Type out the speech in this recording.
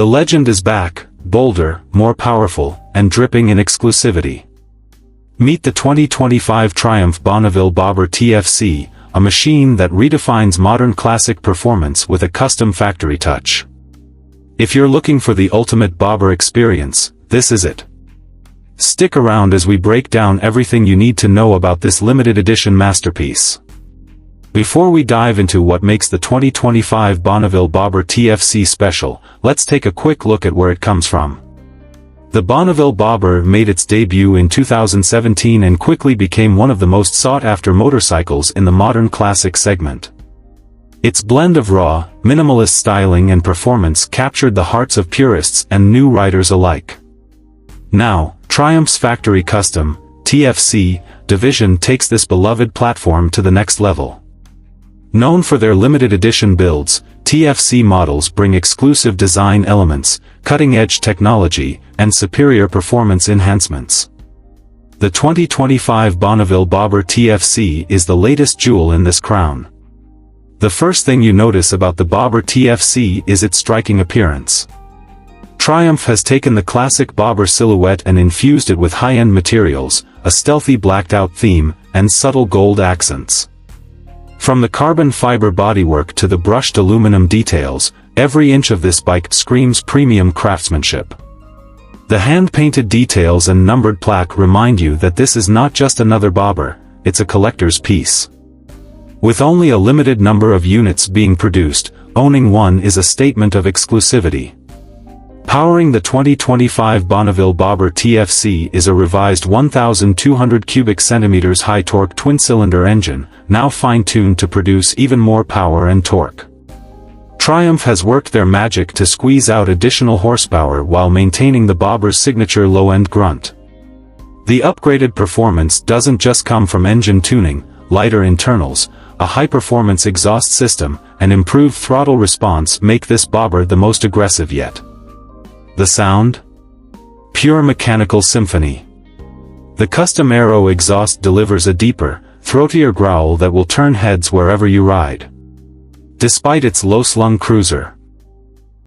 The legend is back, bolder, more powerful, and dripping in exclusivity. Meet the 2025 Triumph Bonneville Bobber TFC, a machine that redefines modern classic performance with a custom factory touch. If you're looking for the ultimate bobber experience, this is it. Stick around as we break down everything you need to know about this limited edition masterpiece. Before we dive into what makes the 2025 Bonneville Bobber TFC special, let's take a quick look at where it comes from. The Bonneville Bobber made its debut in 2017 and quickly became one of the most sought-after motorcycles in the modern classic segment. Its blend of raw, minimalist styling and performance captured the hearts of purists and new riders alike. Now, Triumph's factory custom, TFC, division takes this beloved platform to the next level. Known for their limited edition builds, TFC models bring exclusive design elements, cutting-edge technology, and superior performance enhancements. The 2025 Bonneville Bobber TFC is the latest jewel in this crown. The first thing you notice about the Bobber TFC is its striking appearance. Triumph has taken the classic bobber silhouette and infused it with high-end materials, a stealthy blacked-out theme, and subtle gold accents. From the carbon fiber bodywork to the brushed aluminum details, every inch of this bike screams premium craftsmanship. The hand-painted details and numbered plaque remind you that this is not just another bobber, it's a collector's piece. With only a limited number of units being produced, owning one is a statement of exclusivity. Powering the 2025 Bonneville Bobber TFC is a revised 1,200 cubic centimeters high-torque twin-cylinder engine, now fine-tuned to produce even more power and torque. Triumph has worked their magic to squeeze out additional horsepower while maintaining the Bobber's signature low-end grunt. The upgraded performance doesn't just come from engine tuning, lighter internals, a high-performance exhaust system, and improved throttle response make this bobber the most aggressive yet. The sound? Pure mechanical symphony. The custom aero exhaust delivers a deeper, throatier growl that will turn heads wherever you ride. Despite its low-slung cruiser,